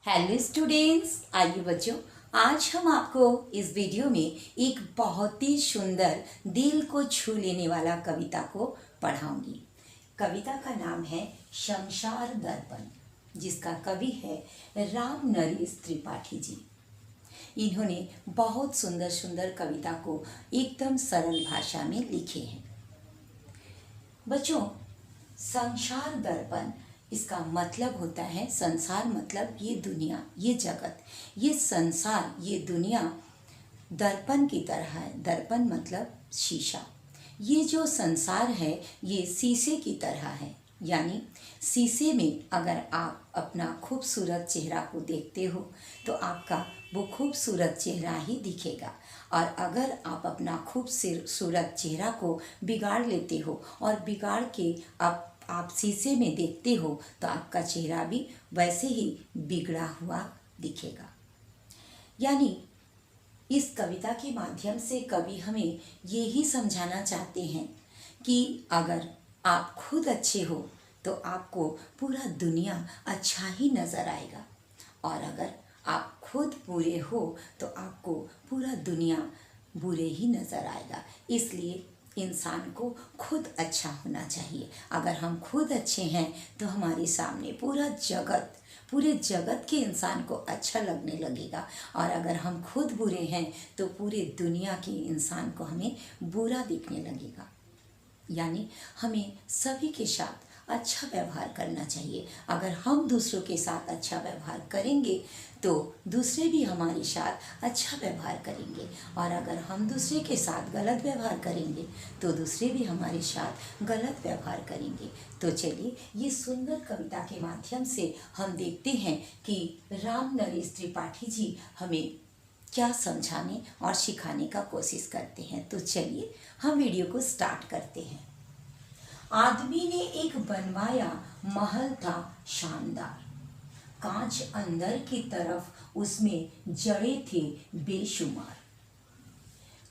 Hello students, आइए बच्चों, आज हम आपको इस वीडियो में एक बहुत ही सुंदर दिल को छू लेने वाला कविता को पढ़ाऊंगी। कविता का नाम है संसार दर्पण, जिसका कवि है राम नरेश त्रिपाठी जी। इन्होंने बहुत सुंदर सुंदर कविता को एकदम सरल भाषा में लिखे हैं। बच्चों, संसार दर्पण, इसका मतलब होता है संसार मतलब ये दुनिया, ये जगत, ये संसार, ये दुनिया दर्पण की तरह है। दर्पण मतलब शीशा। ये जो संसार है ये शीशे की तरह है, यानी शीशे में अगर आप अपना खूबसूरत चेहरा को देखते हो तो आपका वो खूबसूरत चेहरा ही दिखेगा, और अगर आप अपना खूबसूरत चेहरा को बिगाड़ लेते हो और बिगाड़ के आप शीशे में देखते हो तो आपका चेहरा भी वैसे ही बिगड़ा हुआ दिखेगा। यानी इस कविता के माध्यम से कवि हमें ये ही समझाना चाहते हैं कि अगर आप खुद अच्छे हो तो आपको पूरा दुनिया अच्छा ही नज़र आएगा, और अगर आप खुद बुरे हो तो आपको पूरा दुनिया बुरे ही नज़र आएगा। इसलिए इंसान को खुद अच्छा होना चाहिए। अगर हम खुद अच्छे हैं तो हमारे सामने पूरे जगत के इंसान को अच्छा लगने लगेगा, और अगर हम खुद बुरे हैं तो पूरे दुनिया के इंसान को हमें बुरा दिखने लगेगा। यानी हमें सभी के साथ अच्छा व्यवहार करना चाहिए। अगर हम दूसरों के साथ अच्छा व्यवहार करेंगे तो दूसरे भी हमारे साथ अच्छा व्यवहार करेंगे, और अगर हम दूसरे के साथ गलत व्यवहार करेंगे तो दूसरे भी हमारे साथ गलत व्यवहार करेंगे। तो चलिए, ये सुंदर कविता के माध्यम से हम देखते हैं कि राम नरेश त्रिपाठी जी हमें क्या समझाने और सिखाने का कोशिश करते हैं। तो चलिए हम वीडियो को स्टार्ट करते हैं। आदमी ने एक बनवाया महल था शानदार, कांच अंदर की तरफ उसमें जड़े थे बेशुमार।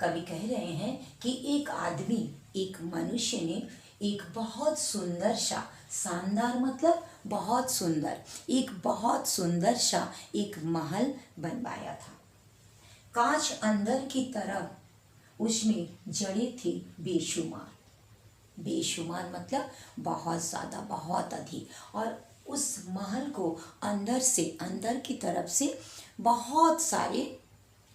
कवि कह रहे हैं कि एक आदमी, एक मनुष्य ने एक बहुत सुंदर सा, शानदार मतलब बहुत सुंदर, एक बहुत सुंदर सा एक महल बनवाया था। कांच अंदर की तरफ उसमें जड़े थे बेशुमार। बेशुमार मतलब बहुत ज़्यादा, बहुत अधिक। और उस महल को अंदर की तरफ से बहुत सारे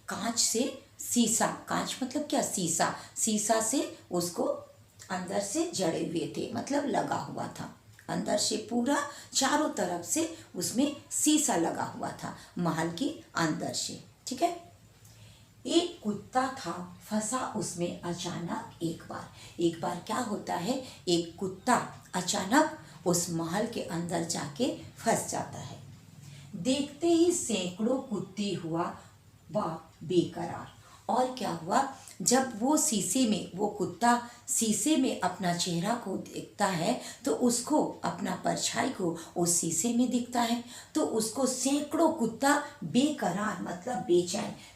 कांच से, शीशा, कांच मतलब क्या, शीशा, शीशा से उसको अंदर से जड़े हुए थे, मतलब लगा हुआ था। अंदर से पूरा चारों तरफ से उसमें शीशा लगा हुआ था महल के अंदर से। ठीक है। एक कुत्ता था फंसा उसमें अचानक। एक बार क्या होता है, एक कुत्ता अचानक उस महल के अंदर जाके फंस जाता है। देखते ही सैकड़ों कुत्ते हुआ वह बेकरार। और क्या हुआ, जब वो कुत्ता शीशे में अपना चेहरा को देखता है तो उसको अपना परछाई को उस शीशे में दिखता है, तो उसको सैकड़ों कुत्ता बेकरार मतलब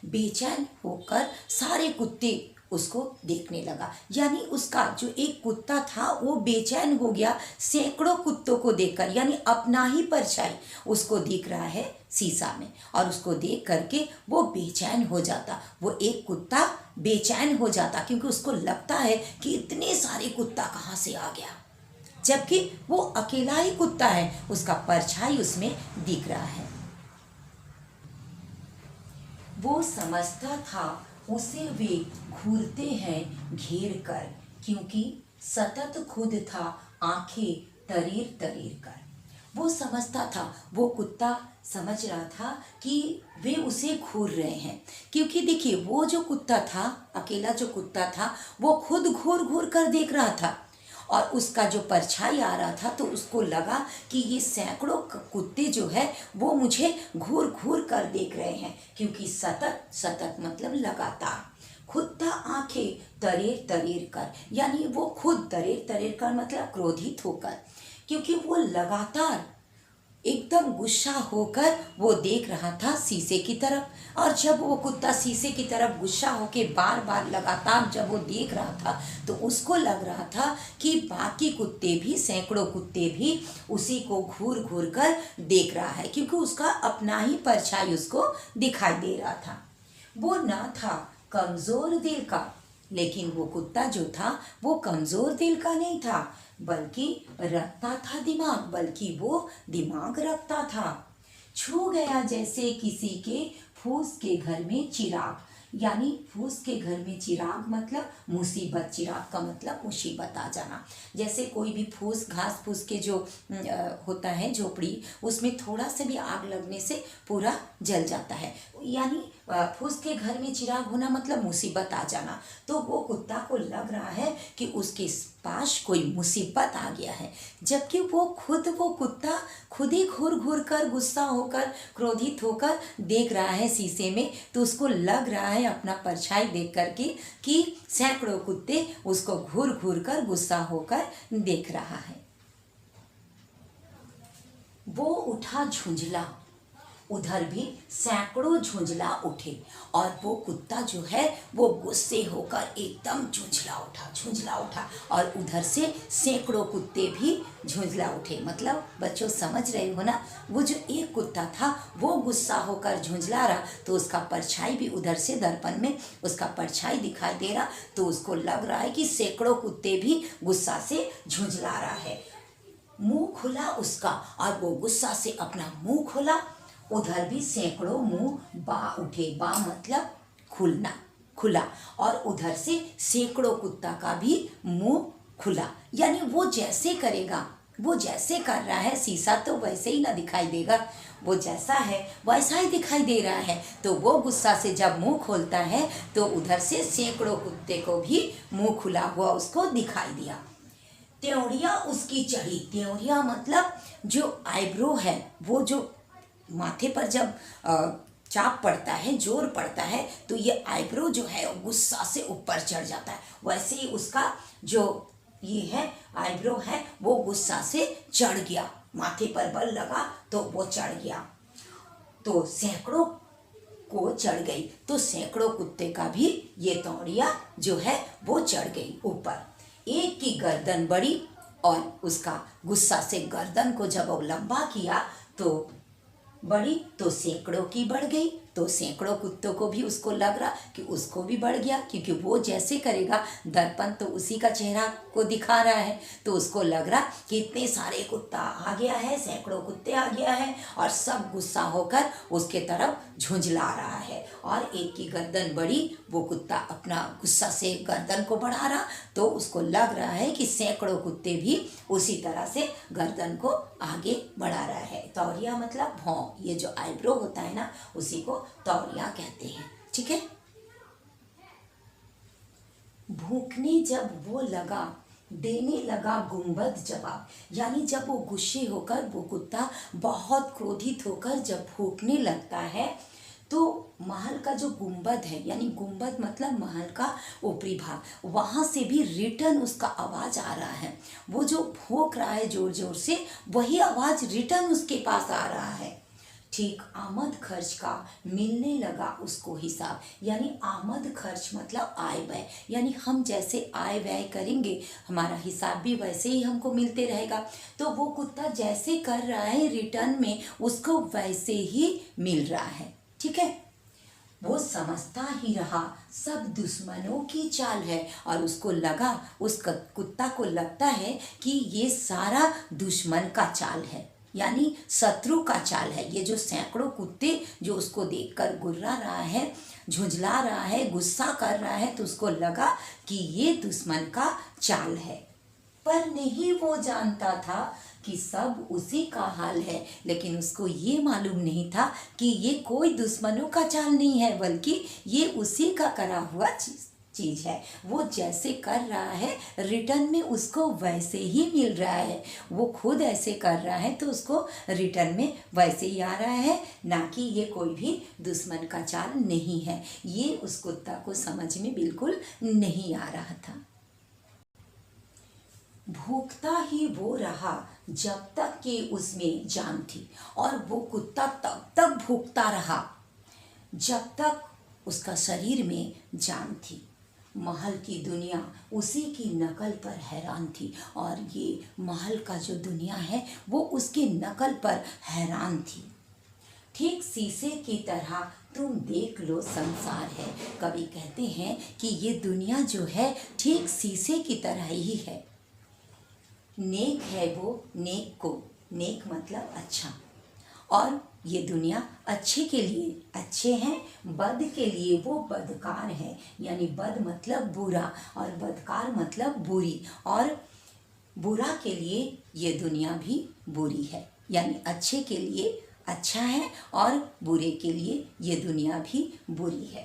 बेचैन होकर सारे कुत्ते उसको देखने लगा। यानी उसका जो एक कुत्ता था वो बेचैन हो गया सैकड़ों कुत्तों को देखकर, यानी अपना ही परछाई उसको दिख रहा है शीशा में, और उसको देख करके वो बेचैन हो जाता। वो एक कुत्ता बेचैन हो जाता क्योंकि उसको लगता है कि इतने सारे कुत्ता कहाँ से आ गया, जबकि वो अकेला ही कुत्ता है, उसका परछाई उसमें दिख रहा है। वो समझता था उसे वे घूरते हैं घेर कर, क्योंकि सतत खुद था आंखें तरीर तरीर कर। वो समझता था, वो कुत्ता समझ रहा था कि वे उसे घूर रहे हैं, क्योंकि देखिए वो जो कुत्ता था, अकेला जो कुत्ता था, वो खुद घूर घूर कर देख रहा था, और उसका जो परछाई आ रहा था तो उसको लगा कि ये सैकड़ों कुत्ते जो है वो मुझे घूर घूर कर देख रहे हैं, क्योंकि सतत मतलब लगातार, खुद था आंखें तरेर तरेर कर, यानी वो खुद तरेर तरेर कर मतलब क्रोधित होकर, क्योंकि वो लगातार एकदम गुस्सा होकर वो देख रहा था शीशे की तरफ। और जब वो कुत्ता शीशे की तरफ गुस्सा होके बार बार लगातार जब वो देख रहा था तो उसको लग रहा था कि बाकी कुत्ते भी, सैकड़ों कुत्ते भी उसी को घूर घूर कर देख रहा है, क्योंकि उसका अपना ही परछाई उसको दिखाई दे रहा था। वो ना था कमजोर दिल का, लेकिन वो कुत्ता जो था वो कमजोर दिल का नहीं था, बल्कि रखता था दिमाग, बल्कि वो दिमाग रखता था। छू गया जैसे किसी के फूस के घर में चिराग। यानी फूस के घर में चिराग मतलब मुसीबत, चिराग का मतलब मुसीबत आ जाना। जैसे कोई भी फूस, घास फूस के जो होता है झोपड़ी, उसमें थोड़ा सा भी आग लगने से पूरा जल जाता है। यानी फूस के घर में चिराग होना मतलब मुसीबत आ जाना। तो वो कुत्ता को लग रहा है कि उसके पास कोई मुसीबत आ गया है, जबकि वो कुत्ता खुद ही घूर घूर कर, गुस्सा होकर, क्रोधित होकर देख रहा है शीशे में। तो उसको लग रहा है अपना परछाई देख करके कि सैकड़ों कुत्ते उसको घूर घूर कर, गुस्सा होकर देख रहा है। वो उठा झुंझला, उधर भी सैकड़ों झुंझला उठे, और वो कुत्ता जो है वो गुस्से होकर एकदम झुंझला उठा, और उधर से सैकड़ों कुत्ते भी झुंझला उठे। मतलब बच्चों समझ रहे हो ना, वो जो एक कुत्ता था वो गुस्सा होकर झुंझला रहा, तो उसका परछाई भी उधर से दर्पण में उसका परछाई दिखाई दे रहा, तो उसको लग रहा है कि सैकड़ों कुत्ते भी गुस्सा से झुंझला रहा है। मुंह खुला उसका, और वो गुस्सा से अपना मुंह खोला, उधर भी सैकड़ों मुंह बा उठे। बा मतलब खुलना, खुला, और उधर से सैकड़ों कुत्ता का भी मुंह खुला। यानी वो जैसे करेगा, वो जैसे कर रहा है, शीशा तो वैसे ही ना दिखाई देगा, वो जैसा है वैसा ही दिखाई दे रहा है। तो वो गुस्सा से जब मुंह खोलता है तो उधर से सैकड़ों कुत्ते को भी मुंह खुला हुआ उसको दिखाई दिया। त्योरिया उसकी चढ़ी। त्योरिया मतलब जो आईब्रो है, वो जो माथे पर जब चाप पड़ता है, जोर पड़ता है, तो ये आईब्रो जो है गुस्सा से ऊपर चढ़ जाता है। वैसे ही उसका जो ये है आईब्रो है वो गुस्सा से चढ़ गया, माथे पर बल लगा तो वो चढ़ गया। तो सैकड़ों को चढ़ गई, तो सैकड़ों कुत्ते का भी ये तौड़िया जो है वो चढ़ गई ऊपर। एक की गर्दन बड़ी, और उसका गुस्सा से गर्दन को जब वो लंबा किया तो बढ़ी, तो सैकड़ों की बढ़ गई। तो सैकड़ों कुत्तों को भी उसको लग रहा कि उसको भी बढ़ गया, क्योंकि वो जैसे करेगा दर्पण तो उसी का चेहरा को दिखा रहा है। तो उसको लग रहा कि इतने सारे कुत्ता आ गया है, सैकड़ों कुत्ते आ गया है, और सब गुस्सा होकर उसके तरफ झुंझला रहा है। और एक की गर्दन बढ़ी, वो कुत्ता अपना गुस्सा से गर्दन को बढ़ा रहा, तो उसको लग रहा है कि सैकड़ों कुत्ते भी उसी तरह से गर्दन को आगे बढ़ा रहा है। तौरिया मतलब भौं, ये जो आईब्रो होता है ना उसी को तौलिया कहते हैं। ठीक है। भूखने जब वो लगा, देने लगा गुंबद जवाब। यानी जब वो गुस्से होकर, वो कुत्ता बहुत क्रोधित होकर जब भूखने लगता है, तो महल का जो गुंबद है, यानी गुंबद मतलब महल का ऊपरी भाग, वहाँ से भी रिटर्न उसका आवाज़ आ रहा है। वो जो भूख रहा है जोर जोर से, वही आवाज़ रिटर्न उसके पास आ रहा है। ठीक आमद खर्च का मिलने लगा उसको हिसाब। यानी आमद खर्च मतलब आय व्यय, यानी हम जैसे आय व्यय करेंगे हमारा हिसाब भी वैसे ही हमको मिलते रहेगा। तो वो कुत्ता जैसे कर रहा है रिटर्न में उसको वैसे ही मिल रहा है। ठीक है। वो समझता ही रहा सब दुश्मनों की चाल है, और उसको लगा, उस कुत्ता को लगता है कि ये सारा दुश्मन का चाल है, यानी शत्रु का चाल है। ये जो सैकड़ों कुत्ते जो उसको देखकर गुर्रा रहा है, झुंझला रहा है, गुस्सा कर रहा है, तो उसको लगा कि ये दुश्मन का चाल है। पर नहीं वो जानता था कि सब उसी का हाल है। लेकिन उसको ये मालूम नहीं था कि ये कोई दुश्मनों का चाल नहीं है, बल्कि ये उसी का करा हुआ चीज है। वो जैसे कर रहा है रिटर्न में उसको वैसे ही मिल रहा है। वो खुद ऐसे कर रहा है तो उसको रिटर्न में वैसे ही आ रहा है, ना कि ये कोई भी दुश्मन का चाल नहीं है। ये उस कुत्ता को समझ में बिल्कुल नहीं आ रहा था। भूखता ही वो रहा जब तक कि उसमें जान थी, और वो कुत्ता तब तक भूखता रहा जब तक उसका शरीर में जान थी। महल की दुनिया उसी की नकल पर हैरान थी, और ये महल का जो दुनिया है वो उसके नकल पर हैरान थी। ठीक शीशे की तरह तुम देख लो संसार है। कवि कहते हैं कि ये दुनिया जो है ठीक शीशे की तरह ही है। नेक है वो नेक को, नेक मतलब अच्छा, और ये दुनिया अच्छे के लिए अच्छे हैं, बद के लिए वो बदकार है। यानी बद मतलब बुरा और बदकार मतलब बुरी, और बुरा के लिए ये दुनिया भी बुरी है। यानी अच्छे के लिए अच्छा है और बुरे के लिए ये दुनिया भी बुरी है।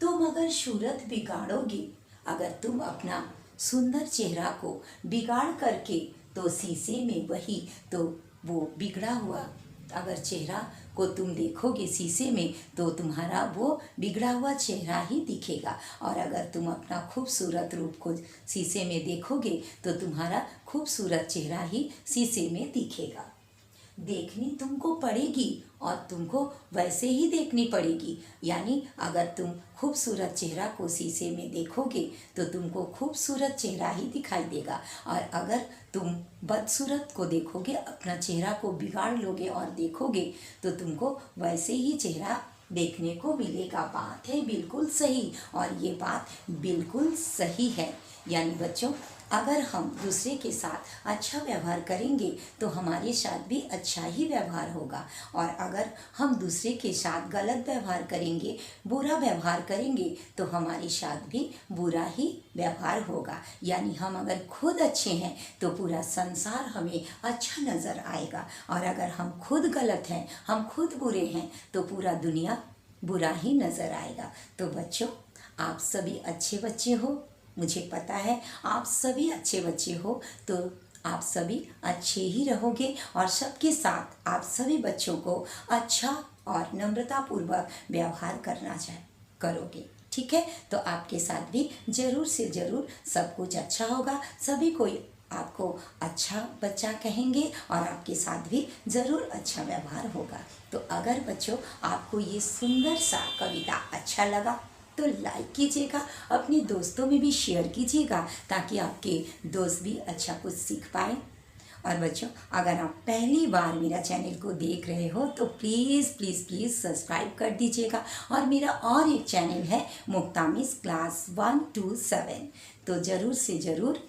तुम अगर सूरत बिगाड़ोगे, अगर तुम अपना सुंदर चेहरा को बिगाड़ करके, तो शीशे में वही तो वो बिगड़ा हुआ अगर चेहरा को तुम देखोगे शीशे में, तो तुम्हारा वो बिगड़ा हुआ चेहरा ही दिखेगा। और अगर तुम अपना खूबसूरत रूप को शीशे में देखोगे, तो तुम्हारा खूबसूरत चेहरा ही शीशे में दिखेगा। देखनी तुमको पड़ेगी और तुमको वैसे ही देखनी पड़ेगी। यानी अगर तुम खूबसूरत चेहरा को शीशे में देखोगे, तो तुमको खूबसूरत चेहरा ही दिखाई देगा, और अगर तुम बदसूरत को देखोगे, अपना चेहरा को बिगाड़ लोगे और देखोगे, तो तुमको वैसे ही चेहरा देखने को मिलेगा। बात है बिल्कुल सही, और ये बात बिल्कुल सही है। यानी बच्चों, अगर हम दूसरे के साथ अच्छा व्यवहार करेंगे, तो हमारे साथ भी अच्छा ही व्यवहार होगा, और अगर हम दूसरे के साथ गलत व्यवहार करेंगे, बुरा व्यवहार करेंगे, तो हमारे साथ भी बुरा ही व्यवहार होगा। यानी हम अगर खुद अच्छे हैं, तो पूरा संसार हमें अच्छा नज़र आएगा, और अगर हम खुद गलत हैं, हम खुद बुरे हैं, तो पूरा दुनिया बुरा ही नज़र आएगा। तो बच्चों, आप सभी अच्छे बच्चे हो, मुझे पता है आप सभी अच्छे बच्चे हो, तो आप सभी अच्छे ही रहोगे, और सबके साथ आप सभी बच्चों को अच्छा और नम्रतापूर्वक व्यवहार करोगे। ठीक है, तो आपके साथ भी ज़रूर से ज़रूर सब कुछ अच्छा होगा। सभी कोई आपको अच्छा बच्चा कहेंगे, और आपके साथ भी ज़रूर अच्छा व्यवहार होगा। तो अगर बच्चों आपको ये सुंदर सा कविता अच्छा लगा, तो लाइक कीजिएगा, अपने दोस्तों में भी शेयर कीजिएगा, ताकि आपके दोस्त भी अच्छा कुछ सीख पाएँ। और बच्चों, अगर आप पहली बार मेरा चैनल को देख रहे हो, तो प्लीज़ प्लीज़ प्लीज़ सब्सक्राइब कर दीजिएगा। और मेरा और एक चैनल है मुक्तामिस क्लास 1 to 7, तो ज़रूर से ज़रूर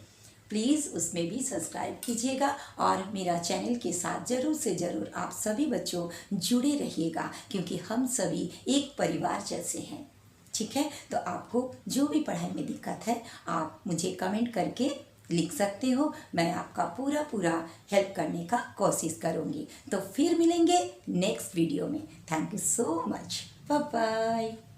प्लीज़ उसमें भी सब्सक्राइब कीजिएगा, और मेरा चैनल के साथ ज़रूर से ज़रूर आप सभी बच्चों जुड़े रहिएगा, क्योंकि हम सभी एक परिवार जैसे हैं। ठीक है, तो आपको जो भी पढ़ाई में दिक्कत है, आप मुझे कमेंट करके लिख सकते हो। मैं आपका पूरा हेल्प करने का कोशिश करूँगी। तो फिर मिलेंगे नेक्स्ट वीडियो में। Thank you so much. Bye bye.